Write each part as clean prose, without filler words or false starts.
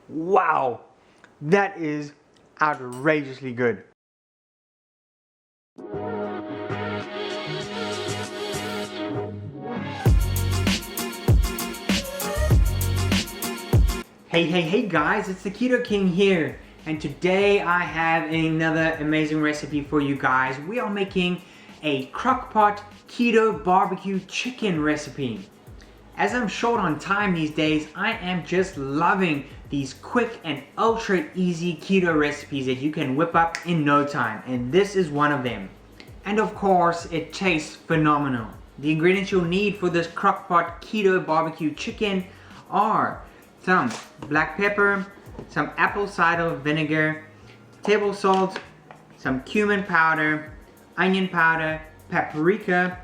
Wow, that is outrageously good. Hey guys, it's the Keto King here, and today I have another amazing recipe for you guys. We are making a crockpot keto barbecue chicken recipe. As I'm short on time these days, I am just loving these quick and ultra easy keto recipes that you can whip up in no time, and this is one of them. And of course, it tastes phenomenal. The ingredients you'll need for this crockpot keto barbecue chicken are some black pepper, some apple cider vinegar, table salt, some cumin powder, onion powder, paprika,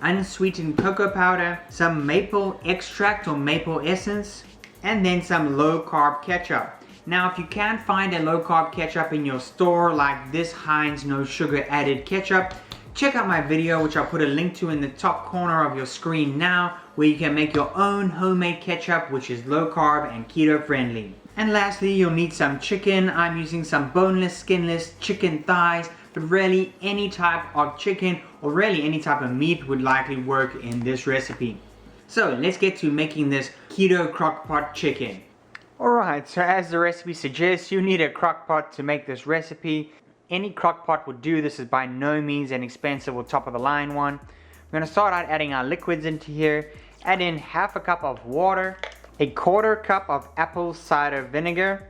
unsweetened cocoa powder, some maple extract or maple essence, and then some low carb ketchup. Now if you can't find a low carb ketchup in your store like this Heinz no sugar added ketchup, check out my video, which I'll put a link to in the top corner of your screen now, where you can make your own homemade ketchup which is low carb and keto friendly. And lastly, you'll need some chicken. I'm using some boneless, skinless chicken thighs, but really any type of chicken or really any type of meat would likely work in this recipe. So let's get to making this keto crockpot chicken. Alright, so as the recipe suggests, you need a crockpot to make this recipe. Any crockpot would do. This is by no means an expensive or top of the line one. We're going to start out adding our liquids into here. Add in half a cup of water, a quarter cup of apple cider vinegar,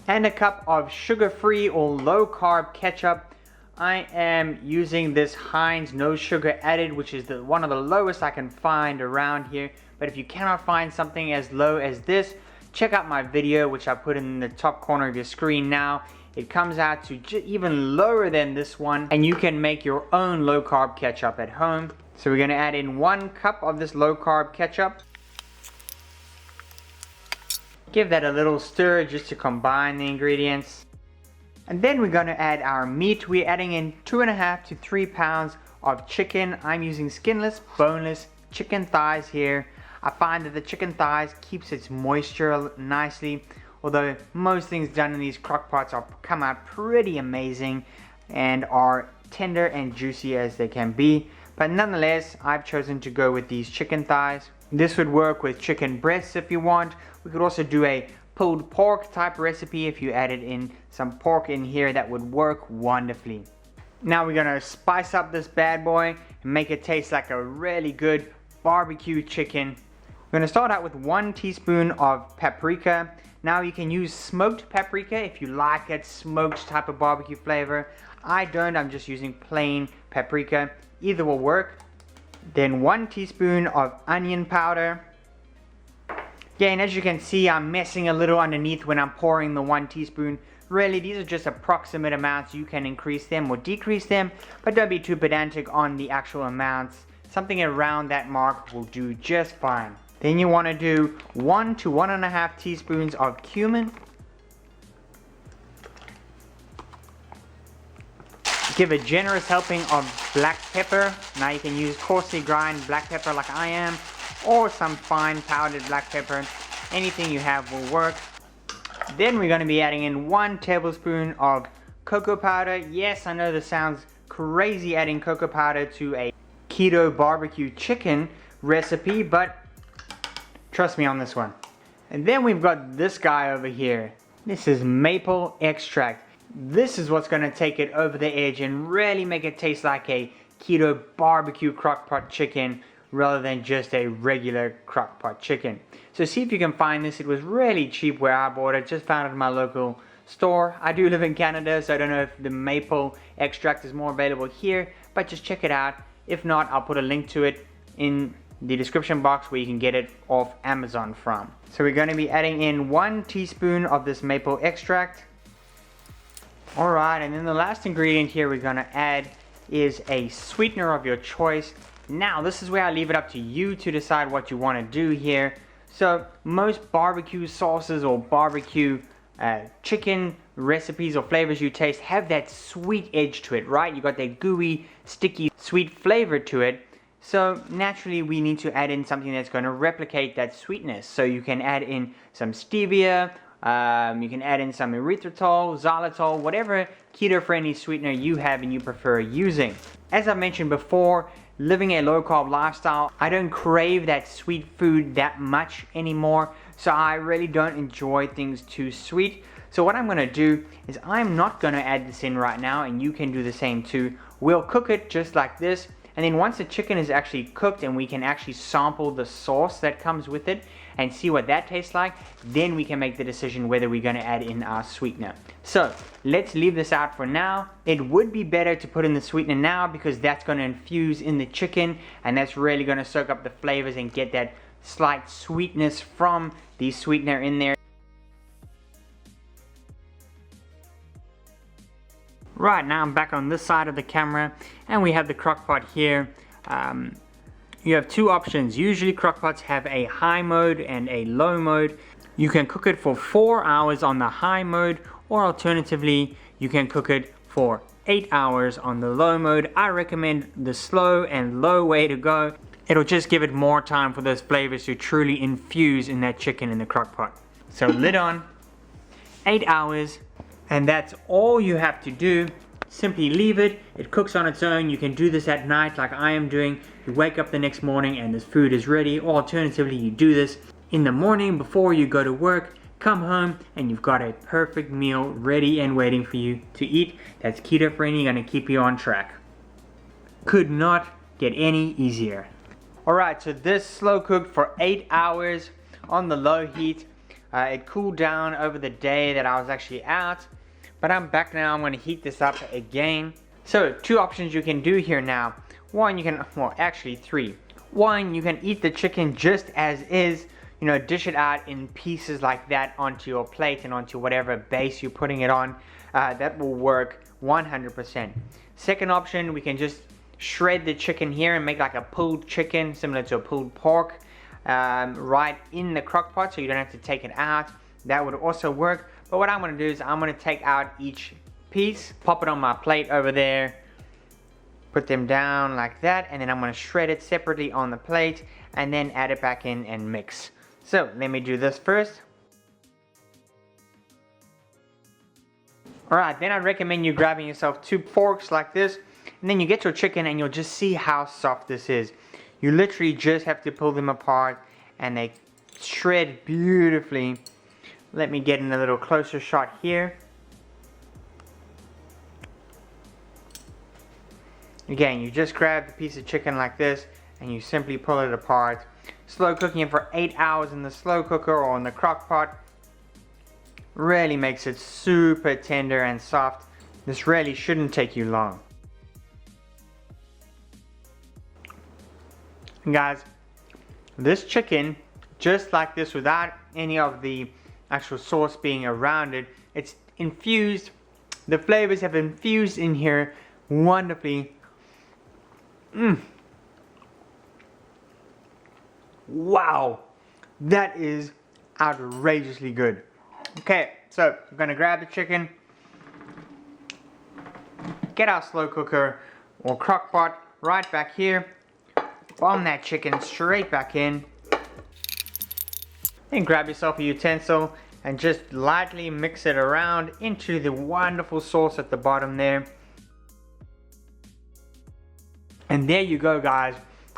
and a cup of sugar-free or low-carb ketchup. I am using this Heinz no sugar added, which is one of the lowest I can find around here. But if you cannot find something as low as this, check out my video, which I put in the top corner of your screen now. It comes out to even lower than this one, and you can make your own low-carb ketchup at home. So we're going to add in 1 cup of this low-carb ketchup. Give that a little stir just to combine the ingredients. And then we're going to add our meat. We're adding in 2.5 to 3 pounds of chicken. I'm using skinless, boneless chicken thighs here. I find that the chicken thighs keeps its moisture nicely, although most things done in these crockpots come out pretty amazing and are tender and juicy as they can be. But nonetheless, I've chosen to go with these chicken thighs. This would work with chicken breasts if you want. We could also do a pulled pork type recipe. If you added in some pork in here, that would work wonderfully. Now we're gonna spice up this bad boy and make it taste like a really good barbecue chicken. We're gonna start out with 1 teaspoon of paprika. Now you can use smoked paprika if you like that smoked type of barbecue flavor. I don't, I'm just using plain paprika. Either will work. Then 1 teaspoon of onion powder. Again, as you can see, I'm messing a little underneath when I'm pouring the 1 teaspoon. Really, these are just approximate amounts. You can increase them or decrease them, but don't be too pedantic on the actual amounts. Something around that mark will do just fine. Then you want to do 1 to 1.5 teaspoons of cumin. Give a generous helping of black pepper. Now you can use coarsely ground black pepper like I am, or some fine powdered black pepper. Anything you have will work. Then we're going to be adding in 1 tablespoon of cocoa powder. Yes, I know this sounds crazy adding cocoa powder to a keto barbecue chicken recipe, but trust me on this one. And then we've got this guy over here. This is maple extract. This is what's going to take it over the edge and really make it taste like a keto barbecue crockpot chicken rather than just a regular crockpot chicken. So see if you can find this. It was really cheap where I bought it. Just found it in my local store. I do live in Canada, so I don't know if the maple extract is more available here, but just check it out. If not, I'll put a link to it in the description box where you can get it off Amazon from. So we're going to be adding in 1 teaspoon of this maple extract. Alright, and then the last ingredient here we're going to add is a sweetener of your choice. Now this is where I leave it up to you to decide what you want to do here. So most barbecue sauces or barbecue chicken recipes or flavors you taste have that sweet edge to it, right? You got that gooey, sticky, sweet flavor to it. So naturally we need to add in something that's going to replicate that sweetness. So you can add in some stevia, you can add in some erythritol, xylitol, whatever keto-friendly sweetener you have and you prefer using. As I mentioned before, living a low-carb lifestyle, I don't crave that sweet food that much anymore, so I really don't enjoy things too sweet. So what I'm going to do is I'm not going to add this in right now, and you can do the same too. We'll cook it just like this, and then once the chicken is actually cooked and we can actually sample the sauce that comes with it and see what that tastes like, then we can make the decision whether we're going to add in our sweetener. So let's leave this out for now. It would be better to put in the sweetener now because that's going to infuse in the chicken, and that's really going to soak up the flavors and get that slight sweetness from the sweetener in there. Right, now I'm back on this side of the camera and we have the crockpot here. You have two options. Usually crockpots have a high mode and a low mode. You can cook it for 4 hours on the high mode, or alternatively you can cook it for 8 hours on the low mode. I recommend the slow and low way to go. It'll just give it more time for those flavors to truly infuse in that chicken in the crockpot. So lid on, 8 hours. And that's all you have to do. Simply leave it, it cooks on its own. You can do this at night like I am doing. You wake up the next morning and this food is ready. Or alternatively, you do this in the morning before you go to work, come home, and you've got a perfect meal ready and waiting for you to eat. That's keto friendly, gonna keep you on track. Could not get any easier. Alright, so this slow cooked for 8 hours on the low heat. It cooled down over the day that I was actually out. But I'm back now. I'm going to heat this up again. So two options you can do here now. One, you can, well actually three. One, you can eat the chicken just as is. You know, dish it out in pieces like that onto your plate and onto whatever base you're putting it on. That will work 100%. Second option, we can just shred the chicken here and make like a pulled chicken similar to a pulled pork right in the crock pot, so you don't have to take it out. That would also work. But what I'm going to do is I'm going to take out each piece, pop it on my plate over there, put them down like that, and then I'm going to shred it separately on the plate and then add it back in and mix. So let me do this first. Alright, then I recommend you grabbing yourself 2 forks like this, and then you get your chicken and you'll just see how soft this is. You literally just have to pull them apart and they shred beautifully. Let me get in a little closer shot here. Again, you just grab the piece of chicken like this and you simply pull it apart. Slow cooking it for 8 hours in the slow cooker or in the crock pot really makes it super tender and soft. This really shouldn't take you long. And guys, this chicken, just like this without any of the actual sauce being around it, it's infused, the flavors have infused in here wonderfully. Wow, that is outrageously good. Okay, so I'm gonna grab the chicken, get our slow cooker or crock pot right back here, bomb that chicken straight back in. Then grab yourself a utensil and just lightly mix it around into the wonderful sauce at the bottom there. And there you go, guys.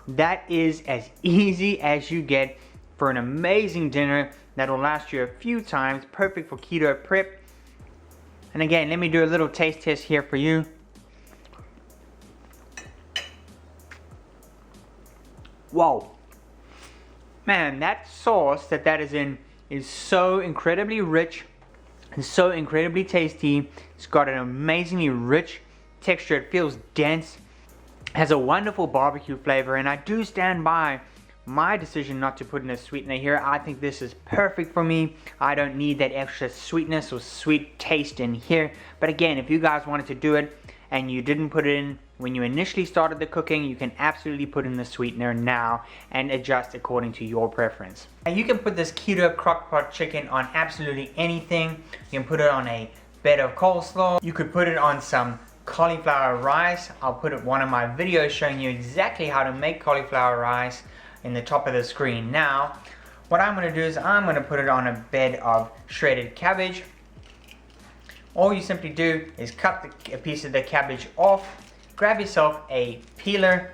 That is as easy as you get for an amazing dinner that will last you a few times. Perfect for keto prep. And again, let me do a little taste test here for you. Whoa. Man, that sauce that is in is so incredibly rich and so incredibly tasty. It's got an amazingly rich texture. It feels dense, has a wonderful barbecue flavor, and I do stand by my decision not to put in a sweetener here. I think this is perfect for me. I don't need that extra sweetness or sweet taste in here. But again, if you guys wanted to do it and you didn't put it in when you initially started the cooking, you can absolutely put in the sweetener now and adjust according to your preference. And you can put this keto crockpot chicken on absolutely anything. You can put it on a bed of coleslaw. You could put it on some cauliflower rice. I'll put one of my videos showing you exactly how to make cauliflower rice in the top of the screen. Now, what I'm going to do is I'm going to put it on a bed of shredded cabbage. All you simply do is cut a piece of the cabbage off, grab yourself a peeler,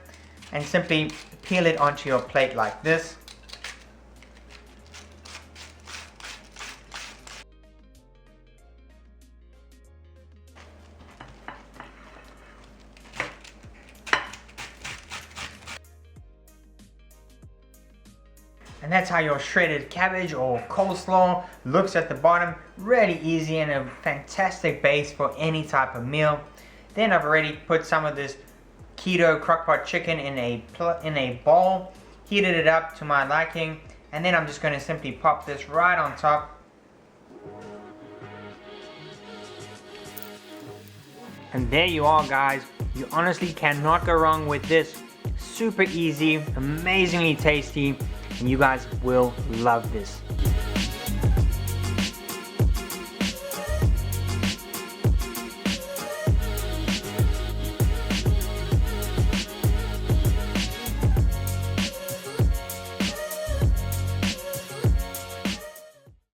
and simply peel it onto your plate like this. And that's how your shredded cabbage or coleslaw looks at the bottom. Really easy and a fantastic base for any type of meal. Then I've already put some of this Keto Crockpot chicken in a bowl, heated it up to my liking, and then I'm just going to simply pop this right on top. And there you are, guys. You honestly cannot go wrong with this. Super easy, amazingly tasty, and you guys will love this.